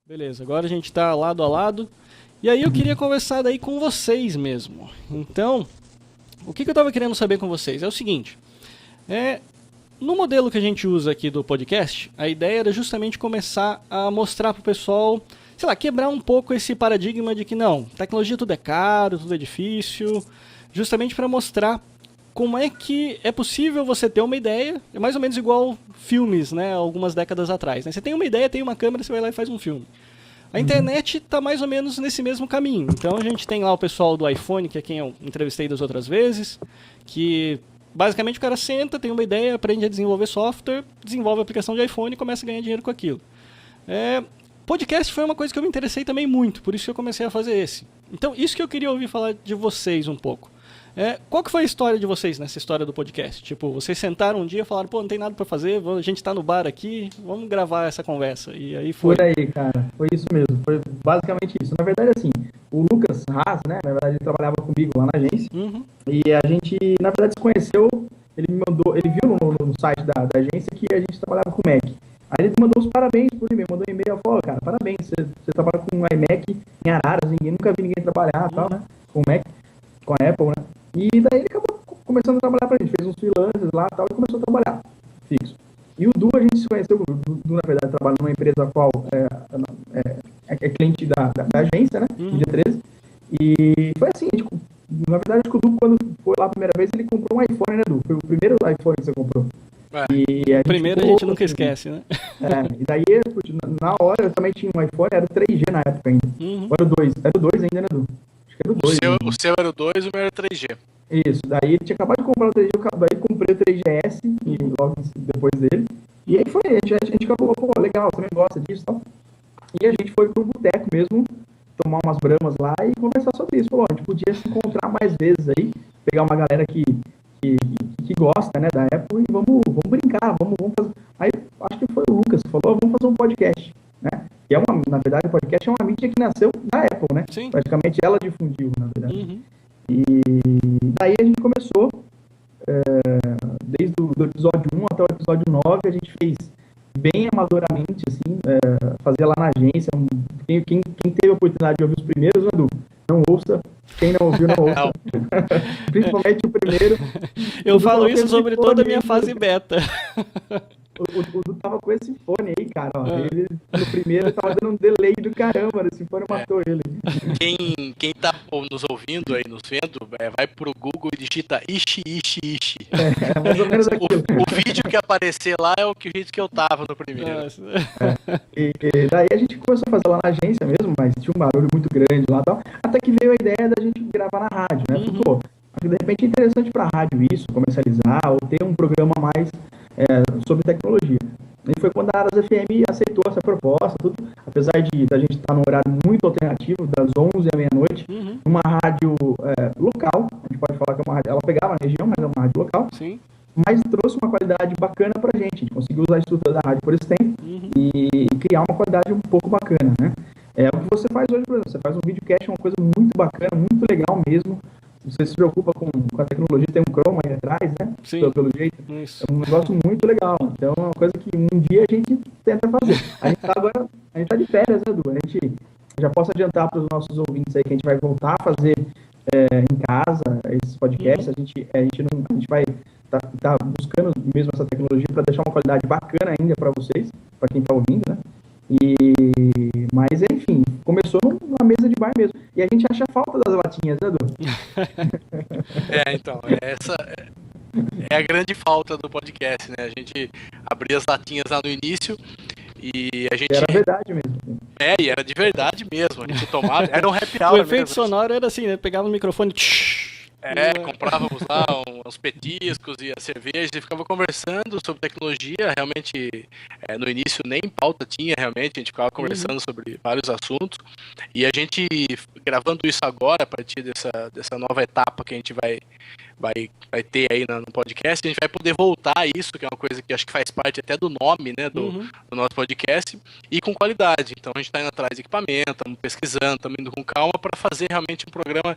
Beleza, agora a gente está lado a lado. E aí eu queria conversar daí com vocês mesmo. Então, o que eu estava querendo saber com vocês é o seguinte. No modelo que a gente usa aqui do podcast, a ideia era justamente começar a mostrar para o pessoal, sei lá, quebrar um pouco esse paradigma de que não, tecnologia tudo é caro, tudo é difícil, justamente para mostrar como é que é possível você ter uma ideia, é mais ou menos igual filmes, né, algumas décadas atrás, né? Você tem uma ideia, tem uma câmera, você vai lá e faz um filme. A internet está mais ou menos nesse mesmo caminho. Então a gente tem lá o pessoal do iPhone, que é quem eu entrevistei das outras vezes, que basicamente o cara senta, tem uma ideia, aprende a desenvolver software, desenvolve a aplicação de iPhone e começa a ganhar dinheiro com aquilo. Podcast foi uma coisa que eu me interessei também muito, por isso que eu comecei a fazer esse. Então isso que eu queria ouvir falar de vocês um pouco. Qual que foi a história de vocês nessa história do podcast? Tipo, vocês sentaram um dia e falaram, pô, não tem nada pra fazer, a gente tá no bar aqui, vamos gravar essa conversa. E aí foi. Por aí, cara. Foi isso mesmo. Foi basicamente isso. Na verdade, assim, o Lucas Haas, né? Na verdade, ele trabalhava comigo lá na agência. Uhum. E a gente, na verdade, se conheceu. Ele me mandou, ele viu no site da agência que a gente trabalhava com Mac. Aí ele me mandou os parabéns por e-mail, mandou um e-mail, falou, cara, parabéns, você trabalha com um iMac em Araras, nunca vi ninguém trabalhar, tal, né? Com Mac, com a Apple, né? E daí ele acabou começando a trabalhar pra gente, fez uns freelancers lá e tal, e começou a trabalhar fixo. E o Du, a gente se conheceu, o Du, na verdade, trabalha numa empresa a qual é cliente da agência, né? No dia 13. E foi assim, a gente, na verdade, acho que o Du, quando foi lá a primeira vez, ele comprou um iPhone, né, Du? Foi o primeiro iPhone que você comprou. E primeiro a gente nunca esquece, né? E daí, na hora, eu também tinha um iPhone, era o 3G na época ainda. Ou era o 2? Era o 2 ainda, né, Du? Acho que era o 2. O seu era o 2 e o meu era o 3G. Isso, daí ele tinha acabado de comprar o 3G, eu comprei o 3GS e logo depois dele. E aí foi, a gente acabou, pô, legal, você também gosta disso e tal. E a gente foi pro boteco mesmo, tomar umas bramas lá e conversar sobre isso. Falou, a gente podia se encontrar mais vezes aí, pegar uma galera que gosta, né, da Apple e vamos brincar, vamos fazer. Aí acho que foi o Lucas que falou, vamos fazer um podcast, né? E na verdade, o podcast é uma mídia que nasceu da Apple, né? Sim. Praticamente ela difundiu, na verdade. E daí a gente começou, desde o episódio 1 até o episódio 9, a gente fez bem amadoramente, assim, fazia lá na agência. Quem teve a oportunidade de ouvir os primeiros, Edu, não ouça. Quem não ouviu, não ouça. Principalmente o primeiro. Eu falo isso sobre toda a minha fase beta. O Dudu tava com esse fone aí, cara. Ó. Ele, no primeiro, tava dando um delay do caramba. Esse fone matou ele. Quem tá nos ouvindo aí, nos vendo, vai pro Google e digita Ishi. Mais ou menos aquilo. O vídeo que aparecer lá é o jeito que eu tava no primeiro. E daí a gente começou a fazer lá na agência mesmo, mas tinha um barulho muito grande lá e tal. Até que veio a ideia da gente gravar na rádio, né? Pô, de repente é interessante pra rádio isso, comercializar, ou ter um programa mais sobre tecnologia. E foi quando a Aras FM aceitou essa proposta, tudo, apesar da gente estar num horário muito alternativo, das 11 à meia-noite, numa rádio local, a gente pode falar que é uma rádio, ela pegava na região, mas é uma rádio local, Sim. mas trouxe uma qualidade bacana pra gente, a gente conseguiu usar a estrutura da rádio por esse tempo e criar uma qualidade um pouco bacana, né? É o que você faz hoje, por exemplo, você faz um videocast, é uma coisa muito bacana, muito legal mesmo. Você se preocupa com a tecnologia, tem um Chroma aí atrás, né? Sim. Pelo jeito. Isso. É um negócio muito legal. Então é uma coisa que um dia a gente tenta fazer. A gente tá de férias, né, Edu? A gente já posso adiantar para os nossos ouvintes aí que a gente vai voltar a fazer em casa esses podcasts. A gente vai tá buscando mesmo essa tecnologia para deixar uma qualidade bacana ainda para vocês, para quem tá ouvindo, né? Mas enfim, começou numa mesa de bar mesmo. E a gente acha falta das latinhas, né, Edu? Então, essa é a grande falta do podcast, né? A gente abria as latinhas lá no início e a gente... Era verdade mesmo. E era de verdade mesmo. A gente tomava, era um happy hour. O efeito sonoro era assim, né? Pegava o microfone... comprávamos lá uns petiscos e a cerveja e ficava conversando sobre tecnologia. Realmente, no início nem pauta tinha, realmente, a gente ficava conversando sobre vários assuntos. E a gente, gravando isso agora, a partir dessa nova etapa que a gente vai ter aí no podcast, a gente vai poder voltar a isso, que é uma coisa que acho que faz parte até do nome, né, do nosso podcast, e com qualidade. Então a gente está indo atrás de equipamento, estamos pesquisando, estamos indo com calma para fazer realmente um programa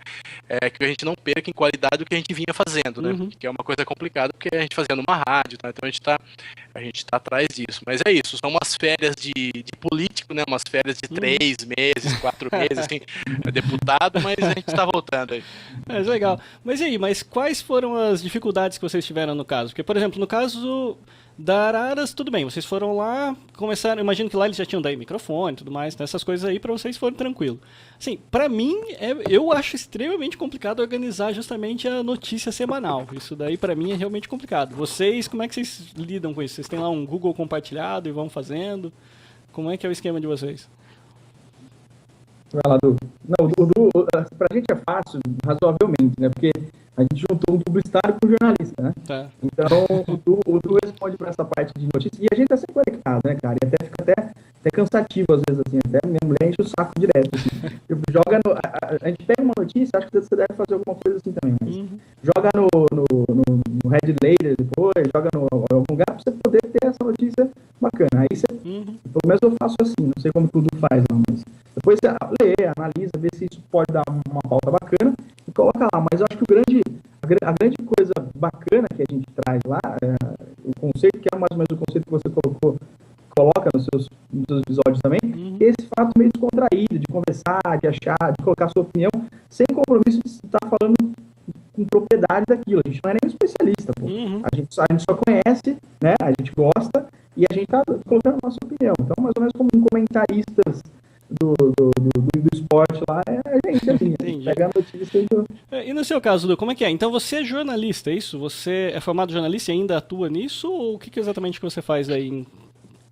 que a gente não perca em qualidade do que a gente vinha fazendo, né? Que é uma coisa complicada, porque a gente fazia numa rádio, tá? Então a gente está a gente tá atrás disso. Mas é isso, são umas férias de político, né? Umas férias de 3 meses, 4 meses, assim, é deputado, mas a gente tá voltando aí. Legal. Mas e aí, quais foram as dificuldades que vocês tiveram no caso? Porque, por exemplo, no caso da Araras, tudo bem, vocês foram lá, começaram, imagino que lá eles já tinham daí microfone e tudo mais, né, essas coisas aí pra vocês foram tranquilo. Assim, pra mim, eu acho extremamente complicado organizar justamente a notícia semanal. Isso daí pra mim é realmente complicado. Vocês, como é que vocês lidam com isso? Vocês têm lá um Google compartilhado e vão fazendo? Como é que é o esquema de vocês? Vai lá, Du. Não, pra gente é fácil, razoavelmente, né? Porque a gente juntou um publicitário com um jornalista, né? Tá. Então, o Du responde pra essa parte de notícias. E a gente tá sempre conectado, né, cara? E até fica até cansativo, às vezes, assim. Até minha mulher enche o saco direto, assim. Tipo, joga a gente pega uma notícia, acho que você deve fazer alguma coisa assim também, mas joga no Red Later depois, joga em algum lugar pra você poder ter essa notícia bacana. Aí você, pelo menos eu faço assim, não sei como tudo faz, não, mas depois você lê, analisa, vê se isso pode dar uma pauta bacana e coloca lá. Mas eu acho que a grande coisa bacana que a gente traz lá, o conceito, que é mais ou menos o conceito que você coloca nos seus episódios também, é esse fato meio descontraído, de conversar, de achar, de colocar sua opinião, sem compromisso de estar falando com propriedade daquilo. A gente não é nem especialista, pô. A gente só conhece, né? A gente gosta e a gente tá colocando a nossa opinião. Então, mais ou menos como um comentaristas do esporte lá, é a gente, assim, a gente pega a notícia E no seu caso, Lu, como é que é? Então você é jornalista, é isso? Você é formado jornalista e ainda atua nisso? Ou o que exatamente que você faz aí,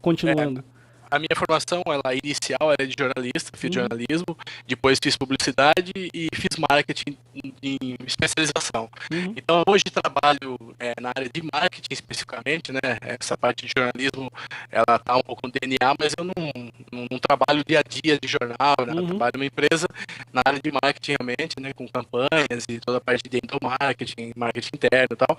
continuando? A minha formação, ela inicial era de jornalista, fiz jornalismo, depois fiz publicidade e fiz marketing em especialização. Então hoje trabalho na área de marketing especificamente, né? Essa parte de jornalismo, ela tá um pouco no DNA, mas eu não trabalho dia a dia de jornal, né? Eu trabalho numa empresa na área de marketing realmente, né? Com campanhas e toda a parte de marketing, marketing interno e tal.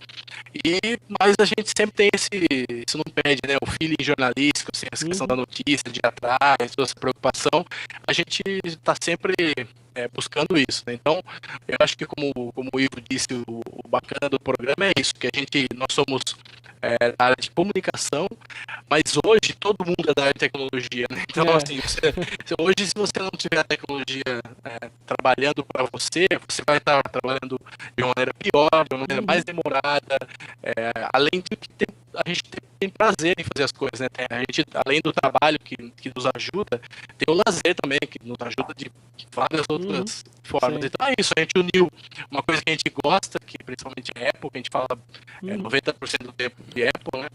Mas a gente sempre tem isso não perde, né? O feeling jornalístico, assim, essa questão da notícia, de ir atrás, toda essa preocupação, a gente está sempre buscando isso, né? Então, eu acho que como o Ivo disse, o bacana do programa é isso, que nós somos da área de comunicação, mas hoje todo mundo é da área de tecnologia, né? Então, assim, hoje se você não tiver a tecnologia trabalhando para você vai estar trabalhando de uma maneira pior, de uma maneira mais demorada, além de que a gente tem prazer em fazer as coisas, né? A gente, além do trabalho que nos ajuda, tem o lazer também, que nos ajuda de várias outras formas. Sim. Então é isso, a gente uniu uma coisa que a gente gosta, que principalmente é Apple, que a gente fala 90% do tempo de Apple, né?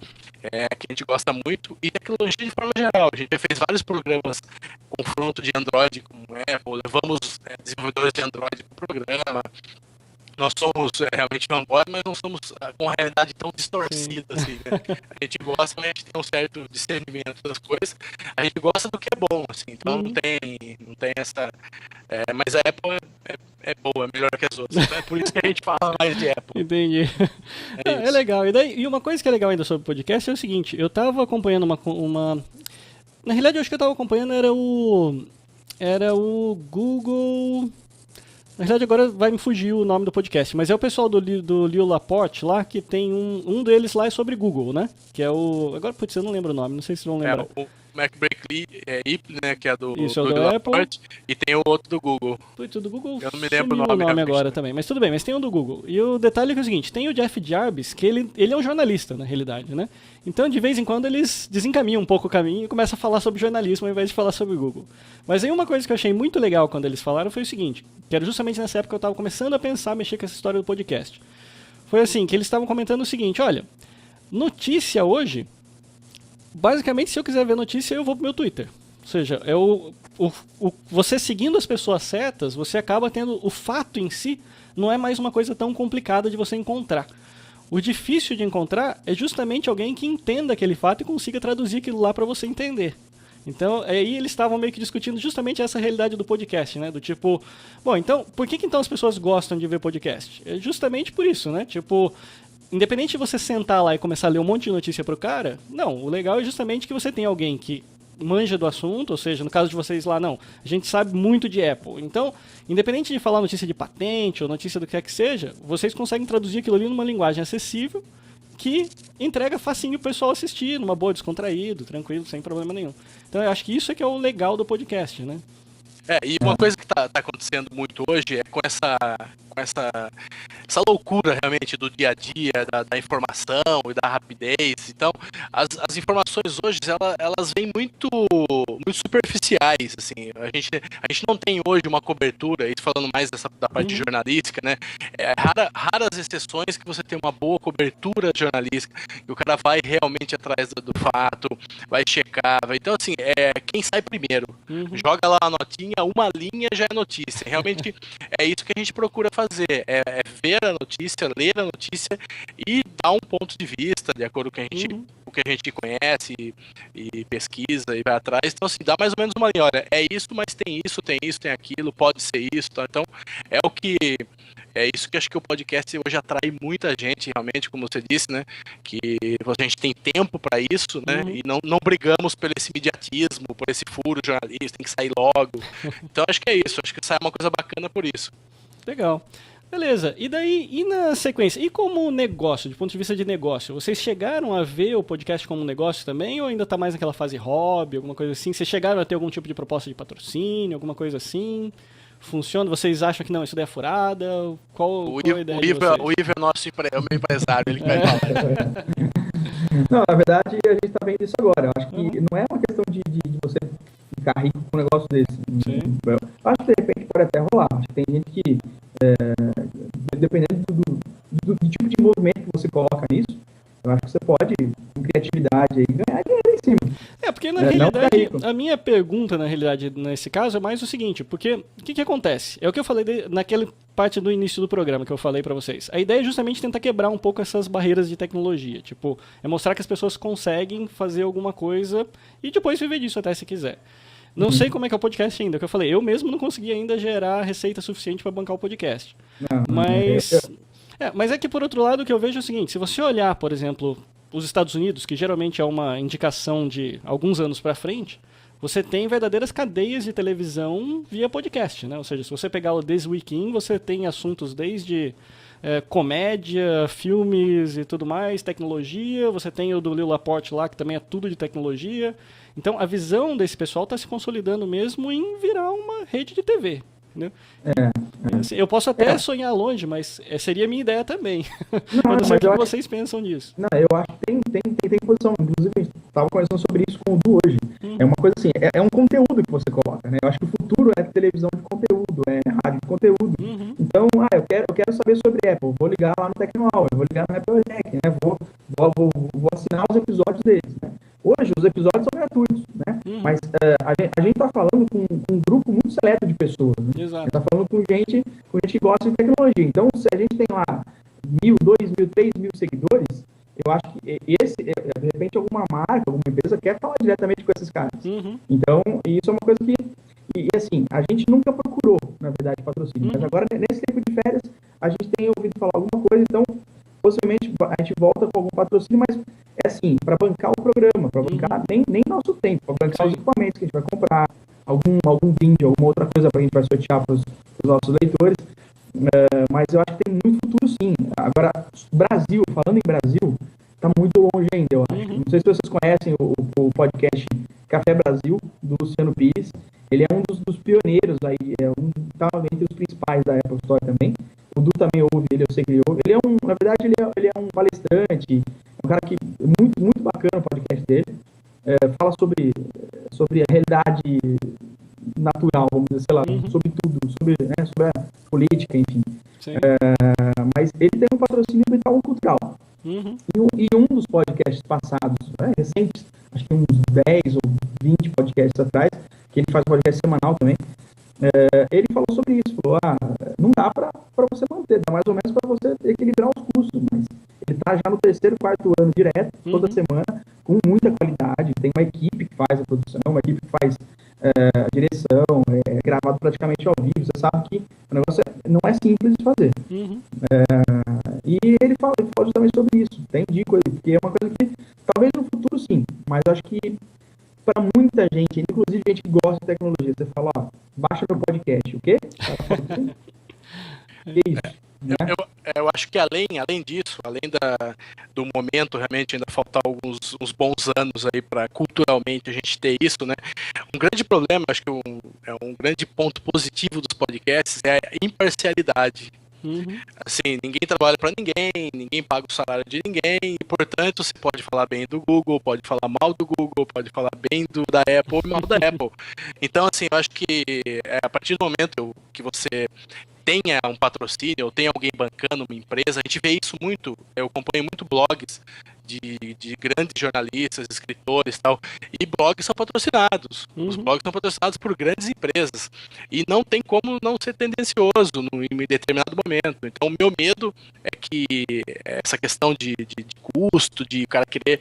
Que a gente gosta muito, e tecnologia de forma geral. A gente já fez vários programas confronto de Android com Apple, levamos desenvolvedores de Android para o programa. Nós somos realmente fanboy, mas não somos com a realidade tão distorcida, assim, né? A gente gosta, mas a gente tem um certo discernimento das coisas. A gente gosta do que é bom, assim, então não tem essa... mas a Apple é boa, é melhor que as outras, né? Por isso que a gente fala mais de Apple. Entendi. É legal. E uma coisa que é legal ainda sobre o podcast é o seguinte, eu tava acompanhando uma... Na realidade, eu acho que eu tava acompanhando era o Google... Na verdade, agora vai me fugir o nome do podcast, mas é o pessoal do Leo Laporte lá, que tem um deles lá é sobre Google, né? Que é o... Agora, putz, eu não lembro o nome, não sei se vocês vão lembrar. O MacBreak IP, né, que é do Apple. E tem o outro do Google. Putz, o do Google eu não me lembro o nome agora também, mas tudo bem, mas tem um do Google. E o detalhe é, que é o seguinte, tem o Jeff Jarvis, que ele é um jornalista, na realidade, né? Então, de vez em quando, eles desencaminham um pouco o caminho e começam a falar sobre jornalismo ao invés de falar sobre Google. Mas aí uma coisa que eu achei muito legal quando eles falaram foi o seguinte, que era justamente nessa época que eu estava começando a pensar, mexer com essa história do podcast. Foi assim, que eles estavam comentando o seguinte, olha, notícia hoje, basicamente, se eu quiser ver notícia, eu vou pro meu Twitter. Ou seja, você seguindo as pessoas certas, você acaba tendo o fato em si, não é mais uma coisa tão complicada de você encontrar. O difícil de encontrar é justamente alguém que entenda aquele fato e consiga traduzir aquilo lá para você entender. Então, aí eles estavam meio que discutindo justamente essa realidade do podcast, né? Do tipo, bom, então, por que então as pessoas gostam de ver podcast? É justamente por isso, né? Tipo, independente de você sentar lá e começar a ler um monte de notícia pro cara, não, o legal é justamente que você tem alguém que manja do assunto, ou seja, no caso de vocês lá, não, a gente sabe muito de Apple. Então, independente de falar notícia de patente ou notícia do que quer que seja, vocês conseguem traduzir aquilo ali numa linguagem acessível, que entrega facinho o pessoal assistir, numa boa, descontraído, tranquilo, sem problema nenhum. Então eu acho que isso é que é o legal do podcast, né? E uma coisa que tá acontecendo muito hoje é com essa loucura realmente do dia a dia, da informação e da rapidez. Então, as informações hoje, elas vêm muito superficiais, assim. A gente não tem hoje uma cobertura, isso falando mais da parte jornalística, né? Raras exceções que você tem uma boa cobertura jornalística, e o cara vai realmente atrás do fato, vai checar, então assim, quem sai primeiro, joga lá a notinha, uma linha já é notícia. Realmente é isso que a gente procura fazer, é ver a notícia, ler a notícia e dar um ponto de vista de acordo com o que a gente conhece e pesquisa e vai atrás. Então assim, dá mais ou menos uma linha, olha, é isso, mas tem isso, tem aquilo, pode ser isso, tá? Então é isso que acho que o podcast hoje atrai muita gente, realmente, como você disse, né? Que a gente tem tempo para isso, né? E não brigamos por esse imediatismo, por esse furo jornalista, tem que sair logo. Então acho que é isso, acho que sai uma coisa bacana por isso. Legal. Beleza, e daí, e na sequência, e como negócio, de ponto de vista de negócio, vocês chegaram a ver o podcast como um negócio também, ou ainda está mais naquela fase hobby, alguma coisa assim? Vocês chegaram a ter algum tipo de proposta de patrocínio, alguma coisa assim? Funciona? Vocês acham que não, isso daí é furada? Qual a ideia de vocês? O Ivo é o meu empresário, ele que vai falar. Não, na verdade, a gente está vendo isso agora. Eu acho que não é uma questão de você ficar rico com um negócio desse. Eu acho que, de repente, pode até rolar. Acho que tem gente que, dependendo do tipo de envolvimento que você coloca nisso, eu acho que você pode, com criatividade, aí, ganhar dinheiro em cima. Porque na realidade, a minha pergunta, na realidade, nesse caso, é mais o seguinte, porque o que acontece? É o que eu falei naquela parte do início do programa que eu falei pra vocês. A ideia é justamente tentar quebrar um pouco essas barreiras de tecnologia. Tipo, é mostrar que as pessoas conseguem fazer alguma coisa e depois viver disso até se quiser. Não sei como é que é o podcast ainda, é o que eu falei. Eu mesmo não consegui ainda gerar receita suficiente para bancar o podcast. Mas é que, por outro lado, o que eu vejo é o seguinte, se você olhar, por exemplo, os Estados Unidos, que geralmente é uma indicação de alguns anos para frente, você tem verdadeiras cadeias de televisão via podcast, né? Ou seja, se você pegar o This Week In, você tem assuntos desde comédia, filmes e tudo mais, tecnologia, você tem o do Lil Laporte lá, que também é tudo de tecnologia. Então, a visão desse pessoal está se consolidando mesmo em virar uma rede de TV. Entendeu? Assim, eu posso até sonhar longe, mas seria a minha ideia também. Eu não sei o que vocês pensam disso. Não, eu acho que tem posição. Inclusive, a gente estava conversando sobre isso com o Du hoje. É uma coisa assim, é um conteúdo que você coloca, né? Eu acho que o futuro é televisão de conteúdo, é rádio de conteúdo. Então, eu quero saber sobre Apple. Vou ligar lá no Tecnoal, eu vou ligar no Apple Tech, né? Vou assinar os episódios deles, né? Hoje, os episódios são gratuitos, né? Mas a gente está falando com um grupo muito seleto de pessoas, né? A gente está falando com gente que gosta de tecnologia. Então, se a gente tem lá 1.000, 2.000, 3.000 seguidores, eu acho que de repente, alguma marca, alguma empresa quer falar diretamente com esses caras. Então, isso é uma coisa que, e assim, a gente nunca procurou, na verdade, patrocínio. Mas agora, nesse tempo de férias, a gente tem ouvido falar alguma coisa, então, possivelmente, a gente volta com algum patrocínio, mas é assim, para bancar o programa, para bancar nem nosso tempo, para bancar os equipamentos que a gente vai comprar, algum brinde, alguma outra coisa para a gente vai sortear para os nossos leitores. Mas eu acho que tem muito futuro, sim. Agora, Brasil, falando em Brasil, está muito longe ainda, eu acho. Não sei se vocês conhecem o podcast Café Brasil, do Luciano Pires. Ele é um dos pioneiros aí, tá entre os principais da Apple Store também. O Du também ouve ele, eu sei que ele ouve. Na verdade, ele é um palestrante, um cara que muito, muito bacana o podcast dele. Fala sobre a realidade natural, vamos dizer, sei lá, sobre tudo, sobre a política, enfim. Mas ele tem um patrocínio do Itaú Cultural. E um dos podcasts passados, recentes, acho que uns 10 ou 20 podcasts atrás, que ele faz podcast semanal também, ele falou sobre isso, falou, não dá para você manter, dá mais ou menos para você equilibrar os custos, mas ele está já no 3º, 4º ano direto, toda semana, com muita qualidade, tem uma equipe que faz a produção, uma equipe que faz a direção, é gravado praticamente ao vivo, você sabe que o negócio não é simples de fazer. E ele fala justamente sobre isso, tem dica aí, porque é uma coisa que talvez no futuro sim, mas eu acho que para muita gente, inclusive gente que gosta de tecnologia, você fala, baixa meu podcast, o quê? Que isso? eu acho que além disso, além do momento, realmente ainda faltar uns bons anos aí para culturalmente a gente ter isso, né? Um grande problema, acho que é um grande ponto positivo dos podcasts é a imparcialidade. Uhum. Assim, ninguém trabalha para ninguém paga o salário de ninguém, e portanto você pode falar bem do Google, pode falar mal do Google, pode falar bem da Apple e mal da Apple. Então, assim, eu acho que a partir do momento que você tenha um patrocínio ou tenha alguém bancando uma empresa, a gente vê isso muito, eu acompanho muito blogs de grandes jornalistas, escritores e tal, e blogs são patrocinados. Os blogs são patrocinados por grandes empresas e não tem como não ser tendencioso em determinado momento. Então o meu medo é que essa questão de custo, de o cara querer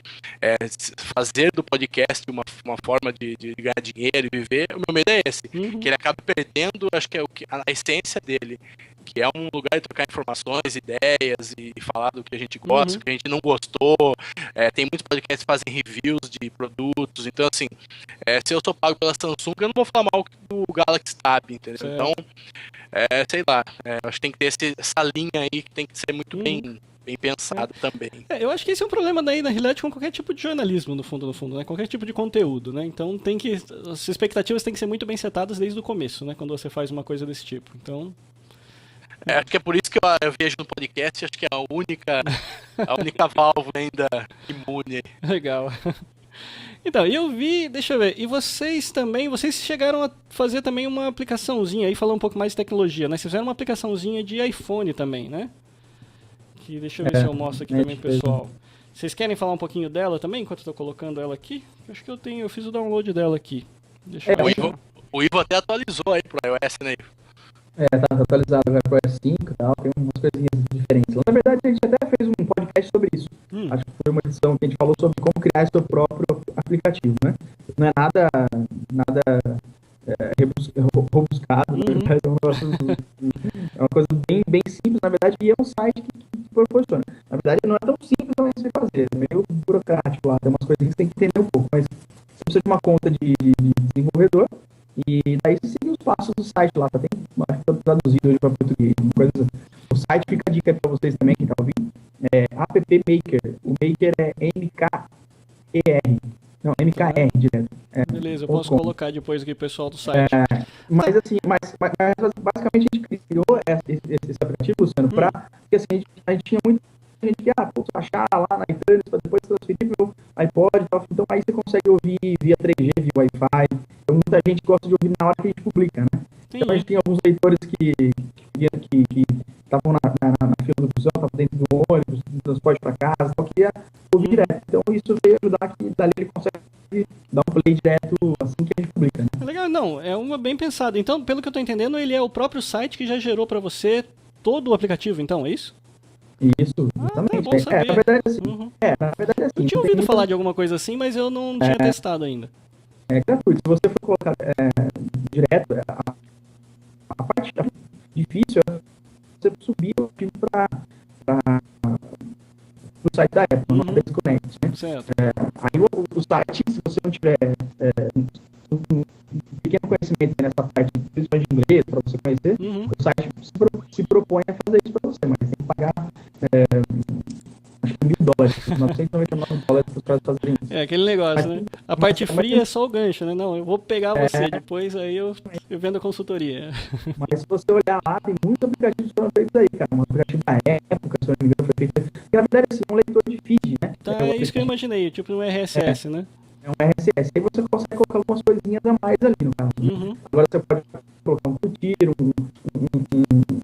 fazer do podcast uma forma de ganhar dinheiro e viver, o meu medo é esse, que ele acabe perdendo, acho que é a essência dele, que é um lugar de trocar informações, ideias e falar do que a gente gosta, do que a gente não gostou. Tem muitos podcasts que fazem reviews de produtos, então assim, se eu sou pago pela Samsung, eu não vou falar mal do Galaxy Tab, entendeu? Certo. Então, sei lá, acho que tem que ter essa linha aí que tem que ser muito bem pensado também. Eu acho que esse é um problema daí, na realidade, com qualquer tipo de jornalismo, no fundo, né? Qualquer tipo de conteúdo, né? Então as expectativas têm que ser muito bem setadas desde o começo, né? Quando você faz uma coisa desse tipo. Então... acho que é por isso que eu vejo no podcast, acho que é a única válvula ainda imune. Legal. Então, eu vi, deixa eu ver, e vocês chegaram a fazer também uma aplicaçãozinha, aí falar um pouco mais de tecnologia, né? Vocês fizeram uma aplicaçãozinha de iPhone também, né? Que, deixa eu ver se eu mostro aqui também, pessoal. Vocês querem falar um pouquinho dela também, enquanto eu tô colocando ela aqui? Acho que eu fiz o download dela aqui. Deixa eu ver. O Ivo até atualizou aí pro iOS, né, Ivo? Tá atualizado agora pro iOS 5 e tal, tem umas coisinhas diferentes. Na verdade, a gente até fez um podcast sobre isso. Acho que foi uma edição que a gente falou sobre como criar seu próprio aplicativo, né? Não é nada rebuscado, é uma coisa bem simples, na verdade, e é um site que proporciona. Na verdade, não é tão simples também de se fazer, é meio burocrático lá, tem umas coisinhas que você tem que entender um pouco, mas você precisa de uma conta de desenvolvedor, e daí você segue os passos do site lá, tá traduzido hoje para português. O site fica a dica para vocês também, quem tá ouvindo, é App Maker. O Maker é M-K-E-R. Não, M-K-R direto. Beleza, eu posso colocar depois aqui o pessoal do site. Mas assim, basicamente a gente criou esse aplicativo, Luciano, porque assim, a gente tinha muita gente que achar lá na iTunes para depois transferir pro iPod e tal. Então aí você consegue ouvir via 3G, via Wi-Fi. Então muita gente gosta de ouvir na hora que a gente publica, né? Então a gente tem alguns leitores que estavam na fila do busão, estavam dentro do ônibus, do transporte para casa, tal, que ia ouvir direto. Então isso veio ajudar que dali ele consegue dar um play direto assim que a gente publica, né? Legal, não, é uma bem pensada. Então, pelo que eu estou entendendo, ele é o próprio site que já gerou para você todo o aplicativo, então, é isso? Isso, exatamente. É bom saber. Na verdade, assim, eu tinha ouvido falar de alguma coisa assim, mas eu não tinha testado ainda. É gratuito. Se você for colocar direto, a parte difícil é você subir o arquivo para o site da Apple, no Desconnect, né? Certo. Aí o site, se você não tiver um pequeno conhecimento nessa parte, principalmente de inglês, para você conhecer, o site se propõe a fazer isso para você, mas tem que pagar acho que $1.000, $999 para os caras fazerem isso. É aquele negócio, né? A parte fria é só o gancho, né? Não, eu vou pegar você, depois aí eu vendo a consultoria. Mas se você olhar lá, tem muitos aplicativos que foram feitos aí, cara. Um aplicativo da época, se eu não me engano, foi feito. E na verdade, assim, um leitor de feed, né? Tá, é isso que eu imaginei, tipo um RSS, né? É um RSS. Aí você consegue colocar algumas coisinhas a mais ali no caso. Agora você pode colocar um tiro,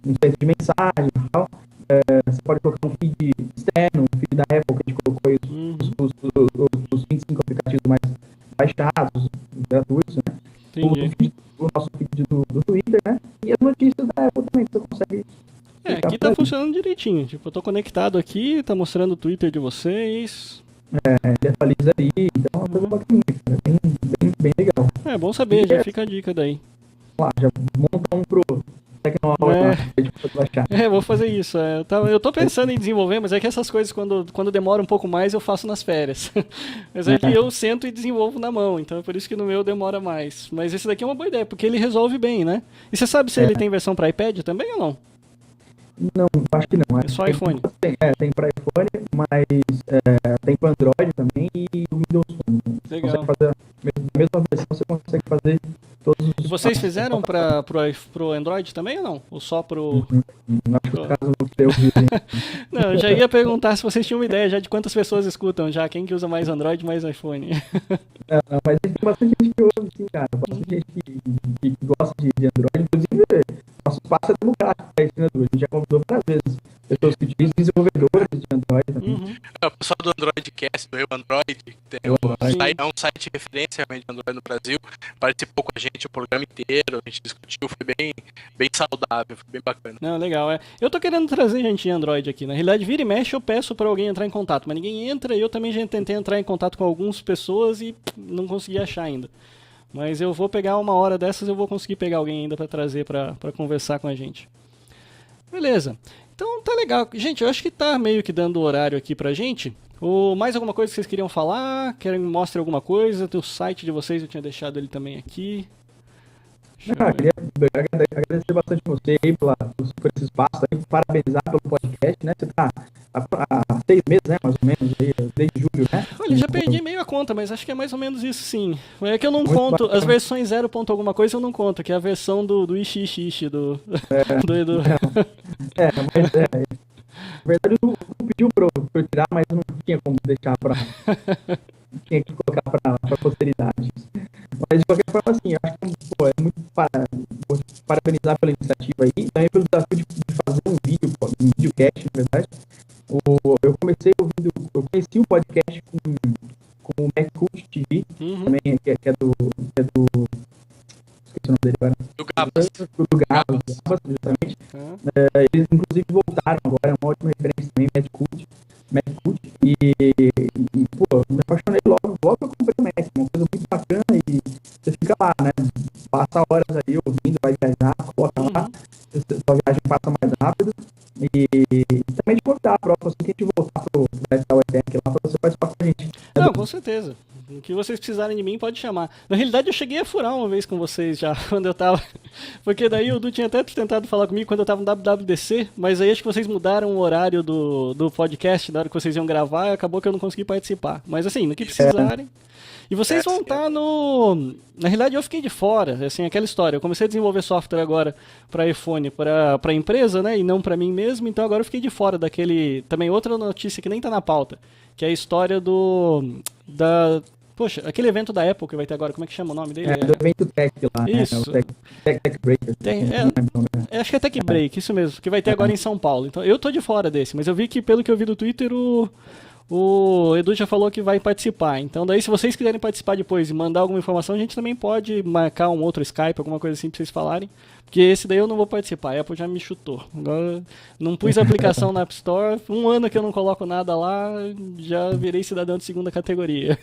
um centro de mensagem e tal. Você pode colocar um feed externo, um feed da Apple, que a gente colocou aí os 25 aplicativos mais baixados, gratuitos, né? O nosso feed do Twitter, né? E as notícias da Apple também, que você consegue... aqui tá funcionando direitinho. Tipo, eu tô conectado aqui, tá mostrando o Twitter de vocês. Ele atualiza ali, então é uma coisa bacaninha, bem legal. É bom saber, já fica a dica daí. Lá, já monta um pro vou fazer isso. Eu tô pensando em desenvolver, mas é que essas coisas, quando demora um pouco mais, eu faço nas férias. Mas é que eu sento e desenvolvo na mão, então é por isso que no meu demora mais. Mas esse daqui é uma boa ideia, porque ele resolve bem, né? E você sabe se ele tem versão para iPad também ou não? Não, acho que não. É só iPhone. Tem para iPhone, mas tem para Android também e o Windows Phone. Legal. Você consegue fazer, na mesma versão, você consegue fazer todos os... E vocês fizeram pro Android também ou não? Ou só pro... Acho que o caso não eu vi. Não, eu já ia perguntar se vocês tinham uma ideia já de quantas pessoas escutam já, quem que usa mais Android, mais iPhone. Não, mas tem bastante gente que ouve, sim, cara. Bastante gente que gosta de Android. Inclusive, nosso espaço é democrático para isso, né, Edu? A gente já convidou várias vezes pessoas que utilizam desenvolvedores de Android também. O pessoal do Androidcast, do Eu Android, que tem é um site de referência realmente de Android no Brasil, participou com a gente o programa inteiro, a gente discutiu, foi bem saudável, foi bem bacana. Não, legal, Eu tô querendo trazer gente de Android aqui. Na realidade, vira e mexe, eu peço pra alguém entrar em contato, mas ninguém entra e eu também já tentei entrar em contato com algumas pessoas e não consegui achar ainda. Mas eu vou pegar uma hora dessas, eu vou conseguir pegar alguém ainda pra trazer pra conversar com a gente. Beleza. Então tá legal. Gente, eu acho que tá meio que dando horário aqui pra gente. Mais alguma coisa que vocês queriam falar? Querem que mostre alguma coisa? O site de vocês, eu tinha deixado ele também aqui. Queria agradecer bastante você aí por esse espaço, aí, parabenizar pelo podcast, né? Você tá há 6 meses, né, mais ou menos, aí, desde julho, né? Olha, já perdi meio a conta, mas acho que é mais ou menos isso, sim. É que eu não conto, as versões 0. alguma coisa eu não conto, que é a versão do Ishi do Edu. Na verdade, eu pediu pra eu tirar, mas não tinha como deixar tinha que colocar pra posteridade. Mas de qualquer forma, assim, eu acho que é muito parabenizar pela iniciativa aí, e também pelo desafio de fazer um videocast, na verdade. Eu conheci o podcast com o MacCult TV, também, que é do esqueci o nome dele agora. Do Gabas, justamente. Eles, inclusive, voltaram agora, é uma ótima referência também, MacCult. E, pô, me apaixonei logo eu comprei o Mac, uma coisa muito bacana, e você fica lá, né? Passa horas aí ouvindo, vai viajar, coloca lá, sua viagem passa mais rápido. E também de convidar a próxima, assim que a gente voltar pro SWTech lá, pra você participar com a gente. Não, com certeza. O que vocês precisarem de mim, pode chamar. Na realidade, eu cheguei a furar uma vez com vocês já, quando eu tava... Porque daí o Du tinha até tentado falar comigo quando eu tava no WWDC, mas aí acho que vocês mudaram o horário do podcast, na hora que vocês iam gravar, e acabou que eu não consegui participar. Mas assim, no que precisarem... E vocês vão estar Na realidade, eu fiquei de fora, assim, aquela história. Eu comecei a desenvolver software agora para iPhone, para a empresa, né, e não para mim mesmo, então agora eu fiquei de fora daquele... Também outra notícia que nem tá na pauta, que é a história Poxa, aquele evento da Apple que vai ter agora, como é que chama o nome dele? Do evento Tech lá, isso. Né? O Tech Break. Acho que é Tech Break, isso mesmo, que vai ter agora em São Paulo. Então, eu tô de fora desse, mas eu vi que, pelo que eu vi do Twitter, o Edu já falou que vai participar. Então, daí, se vocês quiserem participar depois e mandar alguma informação, a gente também pode marcar um outro Skype, alguma coisa assim pra vocês falarem. Porque esse daí eu não vou participar, a Apple já me chutou. Agora, não pus a aplicação na App Store, 1 ano que eu não coloco nada lá, já virei cidadão de 2ª categoria.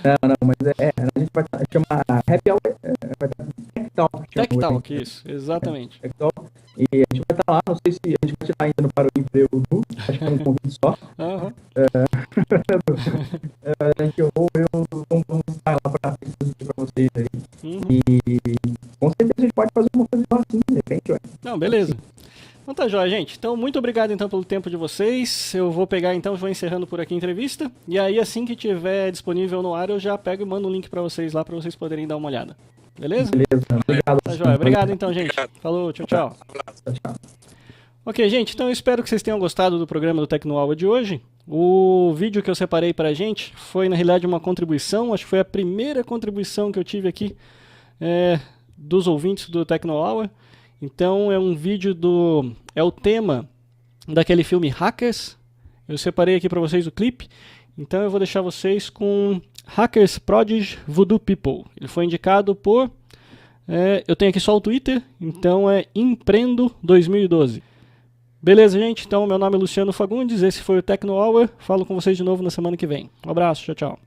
Não, mas a gente vai chamar Happy Hour, Tech Talk. Tech Talk, isso, exatamente. Tech Talk. E a gente vai estar lá, não sei se a gente vai estar ainda no Parolim para o Du, acho que é um convite só. A gente vamos estar lá para vocês aí. E com certeza a gente pode fazer uma coisa assim, de repente, ué. Não, beleza. Então tá jóia, gente. Então, muito obrigado então pelo tempo de vocês. Eu vou pegar então, vou encerrando por aqui a entrevista. E aí, assim que tiver disponível no ar, eu já pego e mando um link pra vocês lá, pra vocês poderem dar uma olhada. Beleza? Beleza, obrigado. Tá jóia. Obrigado então, gente. Falou, tchau. Tchau. Ok, gente, então eu espero que vocês tenham gostado do programa do Tecnoaula de hoje. O vídeo que eu separei pra gente foi, na realidade, uma contribuição. Acho que foi a primeira contribuição que eu tive aqui dos ouvintes do Tecnoaula. Então é um vídeo é o tema daquele filme Hackers. Eu separei aqui para vocês o clipe. Então eu vou deixar vocês com Hackers Prodigy Voodoo People. Ele foi indicado por... eu tenho aqui só o Twitter, então é Empreendo 2012. Beleza, gente? Então meu nome é Luciano Fagundes, esse foi o Tecno Hour. Falo com vocês de novo na semana que vem. Um abraço, tchau, tchau.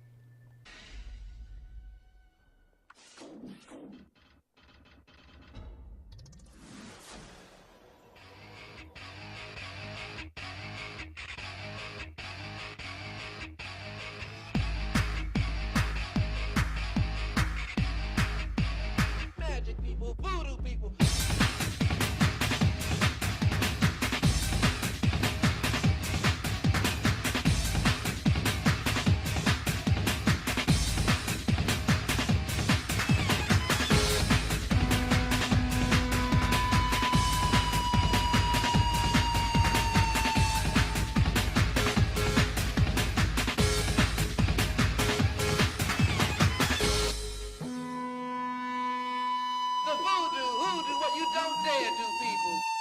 do what you don't dare do, people.